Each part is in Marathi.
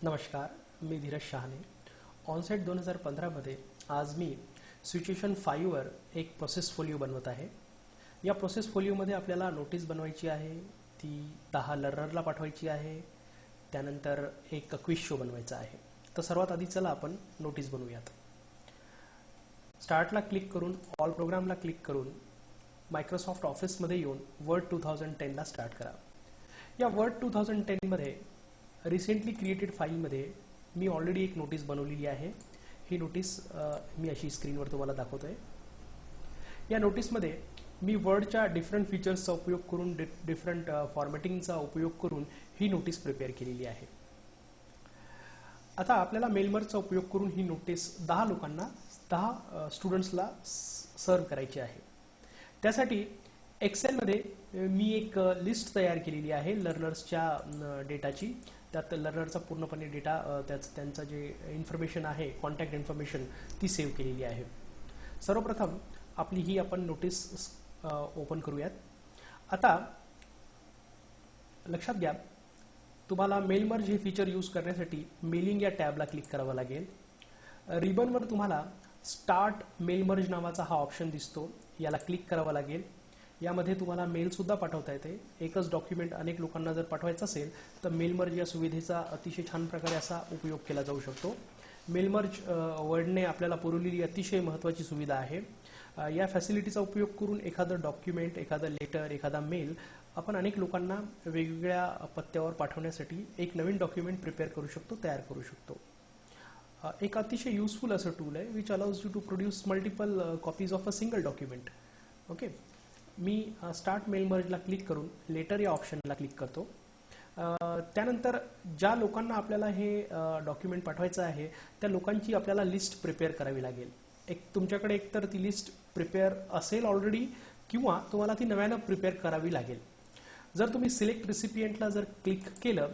नमस्कार, मी धीरज शहाणे. ऑनसेट 2015 मध्ये आज मी सिच्युएशन 5 वर एक प्रोसेस फोलिओ बनवत आहे. या प्रोसेस फोलिओमध्ये आपल्याला नोटीस बनवायची आहे, ती 10 लर्नरला पाठवायची आहे. त्यानंतर एक क्विज शो बनवायचा आहे. तर सर्वात आधी चला आपण नोटीस बनवूयात. स्टार्टला क्लिक करून ऑल प्रोग्रामला क्लिक करून मायक्रोसॉफ्ट ऑफिसमध्ये येऊन वर्ड 2010ला स्टार्ट करा. या वर्ड 2010 मध्ये रिसेंटली क्रिएटेड फाईलमध्ये मी ऑलरेडी एक नोटीस बनवलेली आहे. ही नोटीस मी अशी स्क्रीनवर तुम्हाला दाखवतोय. या नोटीसमध्ये मी वर्डच्या डिफरंट फीचर्सचा उपयोग करून डिफरंट फॉर्मॅटिंगचा उपयोग करून ही नोटीस प्रिपेअर केलेली आहे. आता आपल्याला मेलमर्जचा उपयोग करून ही नोटीस 10 लोकांना 10 स्टुडंट्सला सर्व करायची आहे. त्यासाठी एक्सेलमध्ये मी एक लिस्ट तयार केलेली आहे लर्नर्सच्या डेटाची. त्यात लर्नरचा पूर्णपणे डेटा त्यांचा जे इन्फॉर्मेशन आहे, कॉन्टॅक्ट इन्फॉर्मेशन, ती सेव्ह केलेली आहे. सर्वप्रथम आपली ही आपण नोटीस ओपन करूयात. आता लक्षात घ्या, तुम्हाला मेलमर्ज हे फीचर यूज करण्यासाठी मेलिंग या टॅबला क्लिक करावं लागेल. रिबनवर तुम्हाला स्टार्ट मेलमर्ज नावाचा हा ऑप्शन दिसतो, याला क्लिक करावं लागेल. यामध्ये तुम्हाला मेल सुद्धा पाठवता येते. एकच डॉक्युमेंट अनेक लोकांना जर पाठवायचं असेल तर मेलमर्ज या सुविधेचा अतिशय छान प्रकारे असा उपयोग केला जाऊ शकतो. मेलमर्ज वर्डने आपल्याला पुरवलेली अतिशय महत्त्वाची सुविधा आहे. या फॅसिलिटीचा उपयोग करून एखादं डॉक्युमेंट, एखादं लेटर, एखादा मेल आपण अनेक लोकांना वेगवेगळ्या पत्त्यावर पाठवण्यासाठी एक नवीन डॉक्युमेंट प्रिपेअर करू शकतो, तयार करू शकतो. एक अतिशय युजफुल असं टूल आहे which allows you to produce multiple copies of a single document. Okay, मी स्टार्ट मेलमर्जला क्लिक करून लेटर या ऑप्शनला क्लिक करतो. त्यानंतर ज्या लोकांना आपल्याला हे डॉक्युमेंट पाठवायचं आहे त्या लोकांची आपल्याला लिस्ट प्रिपेअर करावी लागेल. तुमच्याकडे एकतर ती लिस्ट प्रिपेअर असेल ऑलरेडी किंवा तुम्हाला ती नव्यानं प्रिपेअर करावी लागेल. जर तुम्ही सिलेक्ट रिसिपियंटला जर क्लिक केलं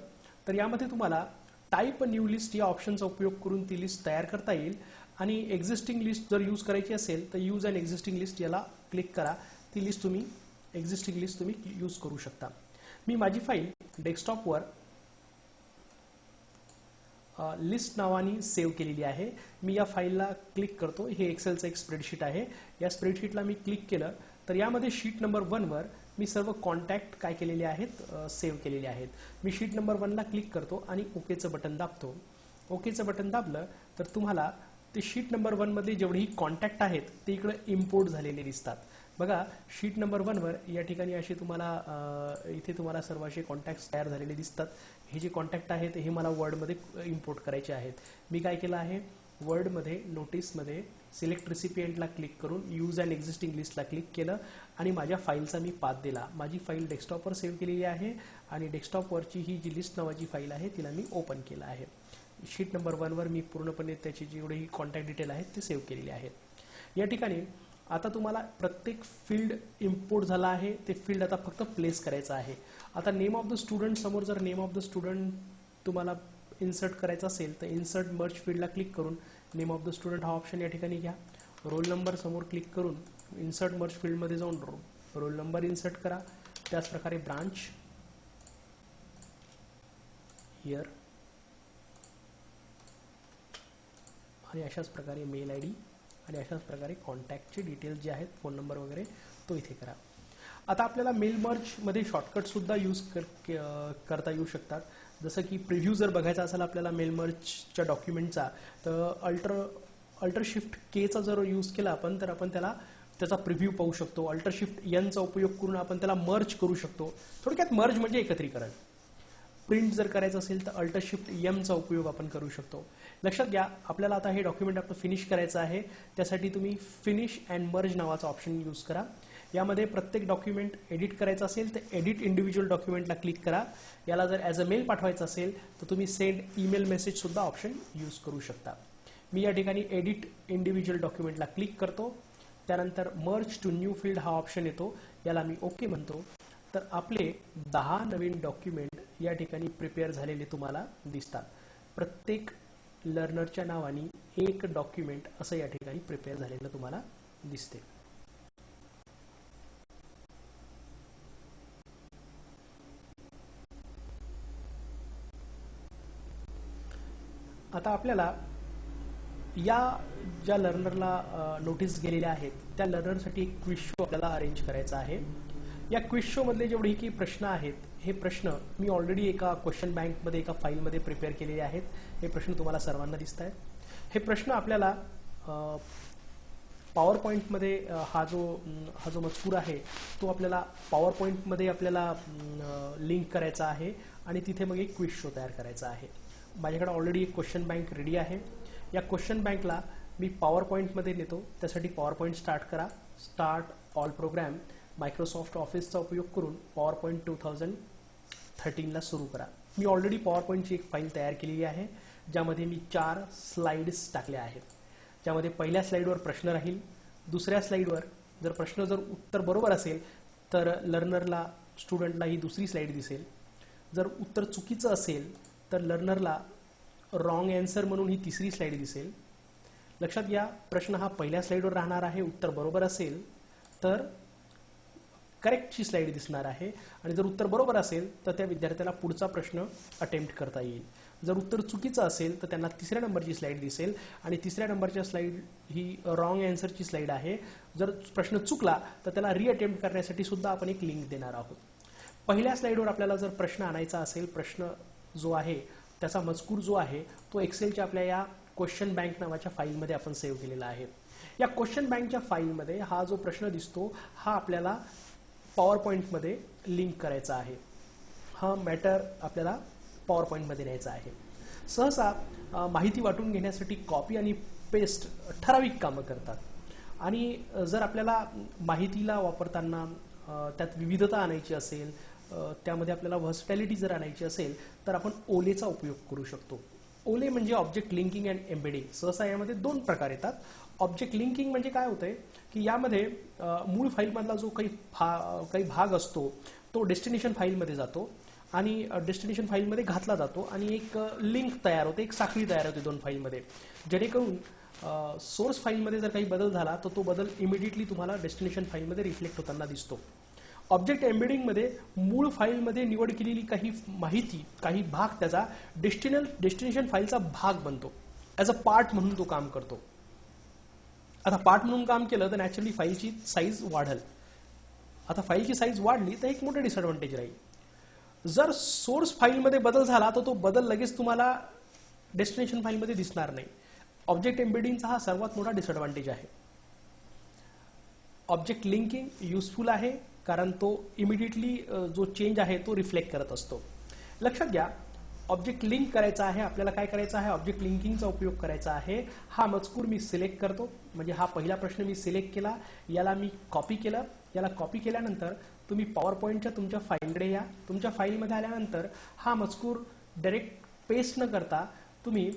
तर यामध्ये तुम्हाला टाईप न्यू लिस्ट या ऑप्शनचा उपयोग करून ती लिस्ट तयार करता येईल. आणि एक्झिस्टिंग लिस्ट जर यूज करायची असेल तर यूज अँड एक्झिस्टिंग लिस्ट याला क्लिक करा. ती लिस्ट तुम्ही एक्झिस्टिंग लिस्ट तुम्ही यूज करू शकता. मी माझी फाईल डेस्कटॉपवर लिस्ट नावाने सेव्ह केलेली आहे. मी या फाईलला क्लिक करतो. हे एक्सेलचं एक स्प्रेडशीट आहे. या स्प्रेडशीटला मी क्लिक केलं तर यामध्ये शीट नंबर 1 वर मी सर्व कॉन्टॅक्ट काय केलेले आहेत, सेव्ह केलेले आहेत. मी शीट नंबर 1 ला क्लिक करतो आणि ओकेचं बटन दाबतो. ओकेचं बटन दाबलं तर तुम्हाला ते शीट नंबर 1 मधले जेवढेही कॉन्टॅक्ट आहेत ते इकडे इम्पोर्ट झालेले दिसतात. बघा, शीट नंबर 1 वर या ठिकाणी असे इथे तुम्हाला सर्व असे कॉन्टॅक्ट्स तयार झालेले दिसतात. हे जे कॉन्टॅक्ट आहेत हे मला वर्डमध्ये इम्पोर्ट करायचे आहेत. मी काय केलं आहे, वर्डमध्ये नोटीसमध्ये सिलेक्ट रिसिपियंटला क्लिक करून यूज अँड एक्झिस्टिंग लिस्टला क्लिक केलं आणि माझ्या फाईलचा मी पाथ दिला. माझी फाईल डेस्कटॉपवर सेव्ह केलेली आहे आणि डेस्कटॉपवरची ही जी लिस्ट नावाची फाईल आहे तिला मी ओपन केलं आहे. शीट नंबर 1 वर मी पूर्णपणे त्याची जेवढेही कॉन्टॅक्ट डिटेल आहेत ते सेव्ह केलेले आहेत. या ठिकाणी आता तुम्हाला प्रत्येक फील्ड इम्पोर्ट झाला आहे, ते फील्ड आता फक्त प्लेस करायचं आहे. आता नेम ऑफ द स्टुडंट समोर जर नेम ऑफ द स्टुडंट तुम्हाला इन्सर्ट करायचा असेल तर इन्सर्ट मर्ज फील्डला क्लिक करून नेम ऑफ द स्टुडंट हा ऑप्शन या ठिकाणी घ्या. रोल नंबर समोर क्लिक करून इन्सर्ट मर्ज फील्डमध्ये जाऊन रोल नंबर इन्सर्ट करा. त्याचप्रकारे ब्रांच, इयर आणि अशाच प्रकारे मेल आय डी आणि अशाच प्रकारे कॉन्टॅक्टचे डिटेल्स जे आहेत, फोन नंबर वगैरे, तो इथे करा. आता आपल्याला मेल मर्जमध्ये शॉर्टकटसुद्धा यूज करता येऊ शकतात. जसं की प्रिव्ह्यू जर बघायचा असेल आपल्याला मेल मर्जच्या डॉक्युमेंटचा तर अल्टर शिफ्ट केचा जर यूज केला आपण तर आपण त्याचा प्रिव्ह्यू पाहू शकतो. अल्टर शिफ्ट एनचा उपयोग करून आपण त्याला मर्ज करू शकतो. थोडक्यात मर्ज म्हणजे एकत्रीकरण. प्रिंट जर करायचं असेल तर अल्टर शिफ्ट एमचा उपयोग आपण करू शकतो. लक्षात घ्या, आपल्याला आता हे डॉक्युमेंट आपलं फिनिश करायचं आहे. त्यासाठी तुम्ही फिनिश अँड मर्ज नावाचा ऑप्शन यूज करा. यामध्ये प्रत्येक डॉक्युमेंट एडिट करायचं असेल तर एडिट इंडिव्हिज्युअल डॉक्युमेंटला क्लिक करा. याला जर ॲज अ मेल पाठवायचं असेल तर तुम्ही सेंड ईमेल मेसेज सुद्धा ऑप्शन यूज करू शकता. मी या ठिकाणी एडिट इंडिव्हिज्युअल डॉक्युमेंटला क्लिक करतो. त्यानंतर मर्ज टू न्यू फील्ड हा ऑप्शन येतो, याला मी ओके म्हणतो. तर आपले 10 नवीन डॉक्युमेंट या ठिकाणी प्रिपेअर झालेले तुम्हाला दिसतात. प्रत्येक लर्नरच्या नावाने एक डॉक्युमेंट असं या ठिकाणी प्रिपेअर झालेलं तुम्हाला दिसते. आता आपल्याला या ज्या लर्नरला नोटीस गेलेल्या आहेत त्या लर्नरसाठी एक क्विज शो आपल्याला अरेंज करायचा आहे. या क्विज शो मधले जेवढे की प्रश्न आहेत हे प्रश्न मी ऑलरेडी एका क्वेश्चन बँकमध्ये एका फाईलमध्ये प्रिपेअर केलेले आहेत. हे प्रश्न तुम्हाला सर्वांना दिसत आहेत. हे प्रश्न आपल्याला पॉवर पॉईंटमध्ये हा जो मजकूर आहे तो आपल्याला पॉवर पॉईंटमध्ये आपल्याला लिंक करायचा आहे आणि तिथे मग एक क्विज शो तयार करायचा आहे. माझ्याकडे ऑलरेडी एक क्वेश्चन बँक रेडी आहे. या क्वेश्चन बँकला मी पॉवर पॉईंटमध्ये नेतो. त्यासाठी पॉवर पॉईंट स्टार्ट करा. स्टार्ट ऑल प्रोग्राम मायक्रोसॉफ्ट ऑफिसचा उपयोग करून पॉवर पॉईंट 2013ला सुरू करा. मी ऑलरेडी पॉवर पॉईंटची एक फाईल तयार केलेली आहे ज्यामध्ये मी 4 स्लाइड्स टाकल्या आहेत. ज्यामध्ये पहिल्या स्लाइडवर प्रश्न राहील. दुसऱ्या स्लाइडवर जर उत्तर बरोबर असेल तर लर्नरला स्टुडंटला ही दुसरी स्लाइड दिसेल. जर उत्तर चुकीचं असेल तर लर्नरला रॉंग आन्सर म्हणून ही तिसरी स्लाइड दिसेल. लक्षात घ्या, प्रश्न हा पहिल्या स्लाइडवर राहणार आहे. उत्तर बरोबर असेल तर करेक्टची स्लाइड दिसणार आहे आणि जर उत्तर बरोबर असेल तर त्या विद्यार्थ्याला पुढचा प्रश्न अटेम्प्ट करता येईल. जर उत्तर चुकीचं असेल तर त्यांना तिसऱ्या नंबरची स्लाइड दिसेल आणि तिसऱ्या नंबरच्या स्लाइड ही रॉंग आन्सरची स्लाइड आहे. जर प्रश्न चुकला तर त्याला रिअटेम्प्ट करण्यासाठी सुद्धा आपण एक लिंक देणार आहोत. पहिल्या स्लाइडवर आपल्याला जर प्रश्न आणायचा असेल, प्रश्न जो आहे त्याचा मजकूर जो आहे तो एक्सेलच्या आपल्या या क्वेश्चन बँक नावाच्या फाईलमध्ये आपण सेव्ह केलेला आहे. या क्वेश्चन बँकच्या फाईलमध्ये हा जो प्रश्न दिसतो हा आपल्याला पॉवर पॉईंटमध्ये लिंक करायचा आहे. हा मॅटर आपल्याला पॉवर पॉईंटमध्ये न्यायचा आहे. सहसा माहिती वाटून घेण्यासाठी कॉपी आणि पेस्ट ठराविक कामं करतात आणि जर आपल्याला माहितीला वापरताना त्यात विविधता आणायची असेल, त्यामध्ये आपल्याला व्हर्सटॅलिटी जर आणायची असेल तर आपण ओलेचा उपयोग करू शकतो. ओले म्हणजे ऑब्जेक्ट लिंकिंग अँड एम्बेडिंग. सहसा यामध्ये 2 प्रकार येतात. ऑब्जेक्ट लिंकिंग म्हणजे काय होतंय की यामध्ये मूळ फाईलमधला जो काही भाग असतो तो डेस्टिनेशन फाईलमध्ये जातो आणि डेस्टिनेशन फाईलमध्ये घातला जातो आणि एक लिंक तयार होते, एक साखळी तयार होते 2 फाईलमध्ये, जेणेकरून सोर्स फाईलमध्ये जर काही बदल झाला तर तो बदल इमिडिएटली तुम्हाला डेस्टिनेशन फाईलमध्ये रिफ्लेक्ट होताना दिसतो. ऑब्जेक्ट एम्बेडिंगमध्ये मूळ फाईलमध्ये निवड केलेली काही माहिती, काही भाग त्याचा डेस्टिनेशन फाईलचा भाग बनतो. ॲज अ पार्ट म्हणून तो काम करतो. आता पार्ट म्हणून काम केलं तर नॅचरली फाईलची साईज वाढेल. आता फाईलची साईज वाढली तर एक मोठं डिसएडव्हान्टेज राहील. जर सोर्स फाईलमध्ये बदल झाला तर तो बदल लगेच तुम्हाला डेस्टिनेशन फाईलमध्ये दिसणार नाही. ऑब्जेक्ट एम्बेडिंगचा हा सर्वात मोठा डिसएडव्हान्टेज आहे. ऑब्जेक्ट लिंकिंग युजफुल आहे कारण तो इमिडिएटली जो चेंज आहे तो रिफ्लेक्ट करत असतो. लक्षात घ्या, ऑब्जेक्ट लिंक करायचा आहे आपल्याला. काय करायचं आहे? ऑब्जेक्ट लिंकिंगचा उपयोग करायचा आहे. हा मजकूर मी सिलेक्ट करतो. म्हणजे हा पहिला प्रश्न मी सिलेक्ट केला, याला मी कॉपी केलं. याला कॉपी केल्यानंतर तुम्ही पॉवर पॉईंटच्या तुमच्या फाईलकडे या. तुमच्या फाईलमध्ये आल्यानंतर हा मजकूर डायरेक्ट पेस्ट न करता तुम्ही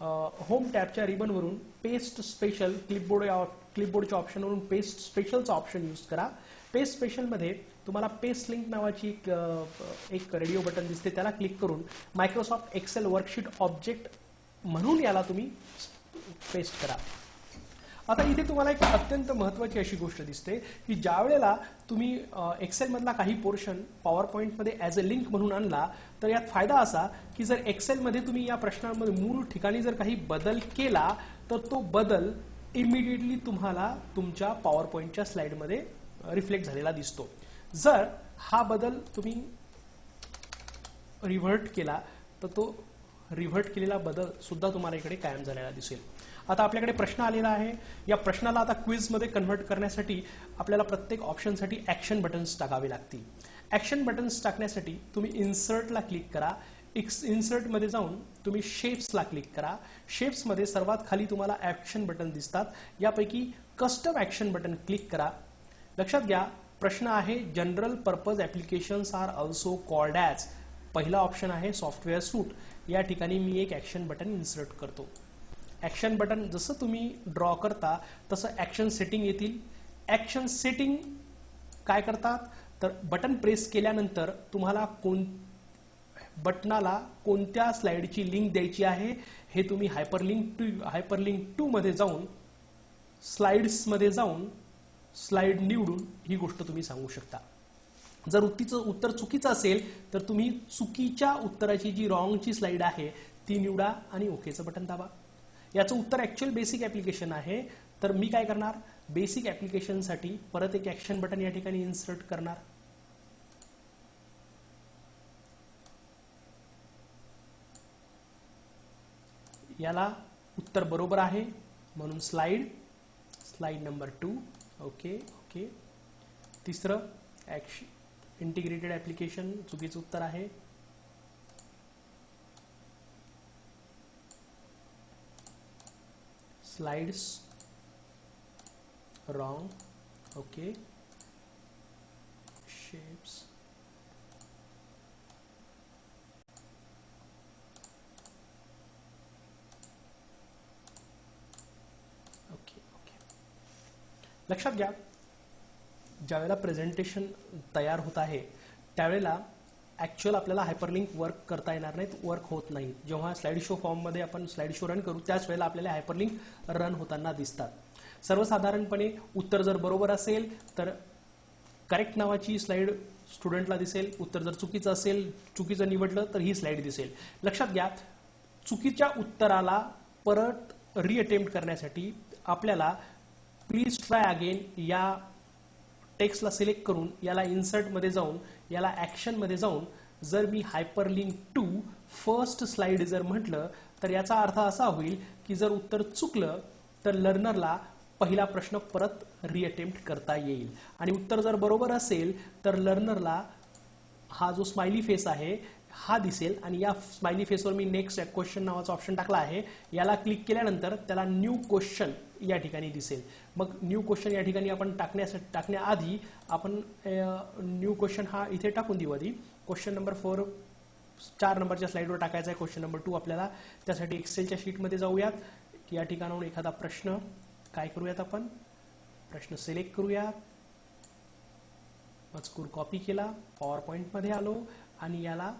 होम टॅबच्या रिबनवरून पेस्ट स्पेशल क्लिपबोर्डच्या ऑप्शनवरून पेस्ट स्पेशलचा ऑप्शन यूज करा. पेस्ट स्पेशलमध्ये तुम्हाला पेस्ट लिंक नावाची एक रेडिओ बटन दिसते, त्याला क्लिक करून मायक्रोसॉफ्ट एक्सेल वर्कशीट ऑब्जेक्ट म्हणून याला तुम्ही पेस्ट करा. आता इथे तुम्हाला एक अत्यंत महत्त्वाची अशी गोष्ट दिसते की ज्या वेळेला तुम्ही एक्सेलमधला काही पोर्शन पॉवर पॉईंटमध्ये ॲज अ लिंक म्हणून आणला तर यात फायदा असा की जर एक्सेलमध्ये तुम्ही या प्रश्नांमध्ये मूळ ठिकाणी जर काही बदल केला तर तो बदल इमिडिएटली तुम्हाला तुमच्या पॉवर पॉईंटच्या स्लाइडमध्ये रिफ्लेक्ट झालेला दिसतो. जर हा बदल तुम्ही रिव्हर्ट केला तर तो रिव्हर्ट केलेला बदल सुद्धा तुम्हाला इकडे कायम झालेला दिसेल. आता आपल्याकडे प्रश्न आलेला आहे. या प्रश्नाला आता क्विजमध्ये कन्व्हर्ट करण्यासाठी आपल्याला प्रत्येक ऑप्शनसाठी ॲक्शन बटन्स टाकावे लागतील. ॲक्शन बटन्स टाकण्यासाठी तुम्ही इन्सर्टला क्लिक करा. इन्सर्टमध्ये जाऊन तुम्ही शेप्सला क्लिक करा. शेप्समध्ये सर्वात खाली तुम्हाला ॲक्शन बटन दिसतात. यापैकी कस्टम ॲक्शन बटन क्लिक करा. लक्षात घ्या, प्रश्न आहे general purpose applications are also called as. पहिला ऑप्शन आहे सॉफ्टवेअर सूट. या ठिकाणी मी एक ॲक्शन बटन इन्सर्ट करतो. ॲक्शन बटन जसं तुम्ही ड्रॉ करता तसं ॲक्शन सेटिंग येतील. ॲक्शन सेटिंग काय करतात तर बटन प्रेस केल्यानंतर तुम्हाला बटनाला कोणत्या स्लाइडची लिंक द्यायची आहे हे तुम्ही हायपरलिंक 2 मध्ये जाऊन स्लाइड्समध्ये जाऊन स्लाइड निवडून ही गोष्ट तुम्ही सांगू शकता. जर उत्तर चुकीचं असेल तर तुम्ही चुकीच्या उत्तराची जी रॉंगची स्लाइड आहे ती निवडा आणि ओकेचं बटन दाबा. याचं उत्तर ऍक्च्युअल बेसिक ऍप्लिकेशन आहे. तर मी काय करणार, बेसिक ऍप्लिकेशनसाठी परत एक ऍक्शन बटन या ठिकाणी इन्सर्ट करणार. याला उत्तर बरोबर आहे म्हणून स्लाइड नंबर 2. Okay okay. तिसरं इंटिग्रेटेड ऍप्लिकेशन चुकीचं उत्तर आहे. Slides wrong. Okay. Shapes okay okay. लक्षात घ्या, ज्यावेळेला प्रेझेंटेशन तयार होत आहे त्यावेळेला ऍक्च्युअल आपल्याला हायपरलिंक वर्क करता येणार नाहीत, वर्क होत नाही. जेव्हा स्लाइड शो फॉर्ममध्ये आपण स्लाइड शो रन करू त्याच वेळेला आपल्याला हायपरलिंक रन होताना दिसतात. सर्वसाधारणपणे उत्तर जर बरोबर असेल तर करेक्ट नावाची स्लाइड स्टुडंटला दिसेल. उत्तर जर चुकीचं असेल, चुकीचं निवडलं तर ही स्लाइड दिसेल. लक्षात घ्या, चुकीच्या उत्तराला परत रिअटेम्प्ट करण्यासाठी आपल्याला प्लीज ट्राय अगेन या टेक्स्टला सिलेक्ट करून याला इन्सर्ट मध्ये जाऊन याला ऍक्शन मध्ये जाऊन जर मी हायपरलिंक टू फर्स्ट स्लाइड जर म्हटलं तर याचा अर्थ असा होईल की जर उत्तर चुकलं तर लर्नरला पहिला प्रश्न परत रिअटेम्प्ट करता येईल. आणि उत्तर जर बरोबर असेल तर लर्नरला हा जो स्माइली फेस आहे हा दिसेल आणि या स्माइली फेसवर मी नेक्स्ट क्वेश्चन नावाचा ऑप्शन टाकला आहे. याला क्लिक केल्यानंतर त्याला न्यू क्वेश्चन या ठिकाणी दिसेल. मग न्यू क्वेश्चन या ठिकाणी आपण टाकण्याआधी आपण न्यू क्वेश्चन हा इथे टाकून देऊ. आधी क्वेश्चन नंबर 4 4 नंबरच्या स्लाइडवर टाकायचा आहे. क्वेश्चन नंबर 2 आपल्याला. त्यासाठी एक्सेलच्या शीटमध्ये जाऊयात. या ठिकाणाहून एखादा प्रश्न काय करूयात, आपण प्रश्न सिलेक्ट करूयात. मजकूर कॉपी केला, पॉवर पॉइंट मध्ये आलो आणि याला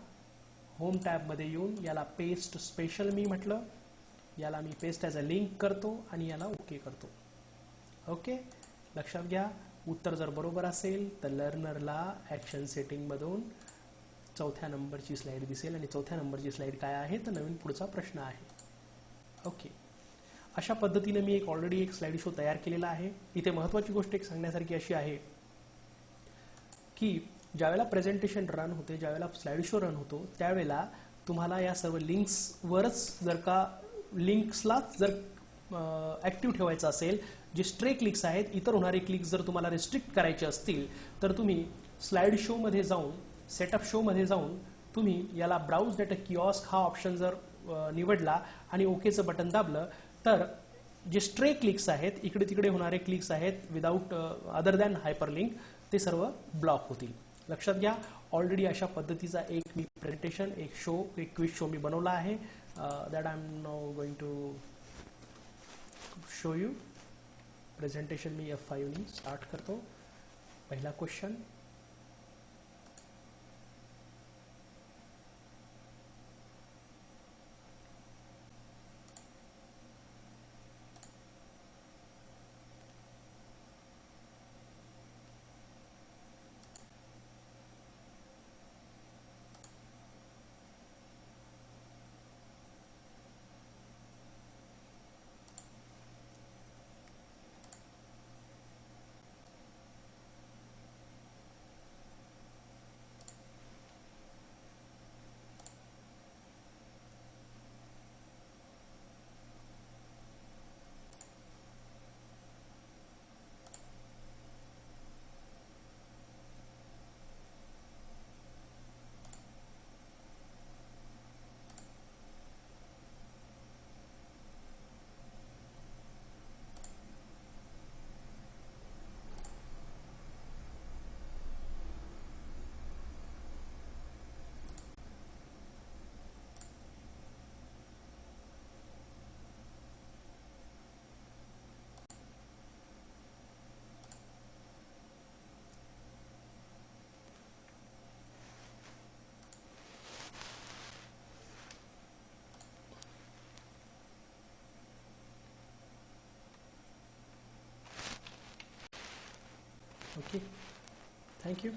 होम टॅब मध्ये येऊन याला पेस्ट स्पेशल मी म्हटलं, याला मी पेस्ट ॲज अ लिंक करतो आणि याला ओके करतो. ओके. लक्षात घ्या, उत्तर जर बरोबर असेल तर लर्नरला ऍक्शन सेटिंग मधून 4थ्या नंबरची स्लाइड दिसेल आणि 4थ्या नंबरची स्लाइड काय आहे तर नवीन पुढचा प्रश्न आहे. ओके. अशा पद्धतीने मी ऑलरेडी एक स्लाइड शो तयार केलेला आहे. इथे महत्त्वाची गोष्ट एक सांगण्यासारखी अशी आहे की ज्यावेळेला प्रेझेंटेशन रन होते, ज्यावेळेला स्लाइड शो रन होतो त्यावेळेला तुम्हाला या सर्व लिंक्सवरच जर का लिंक्सलाच जर ऍक्टिव्ह ठेवायचं असेल, जे स्ट्रे क्लिक्स आहेत, इतर होणारे क्लिक्स जर तुम्हाला रिस्ट्रिक्ट करायचे असतील तर तुम्ही स्लाइड शो मध्ये जाऊन सेटअप शो मध्ये जाऊन तुम्ही याला ब्राउज डेटा किऑस्क हा ऑप्शन जर निवडला आणि ओकेचं बटन दाबलं तर जे स्ट्रे क्लिक्स आहेत, इकडे तिकडे होणारे क्लिक्स आहेत विदाउट अदर दॅन हायपरलिंक, ते सर्व ब्लॉक होतील. लक्षात घ्या, ऑलरेडी अशा पद्धतीचा एक मी प्रेझेंटेशन, एक क्विज शो मी बनवला आहे. That I am now going to show you. Presentation मी F5 नी स्टार्ट करतो. पहिला क्वेश्चन, ओके. Thank you.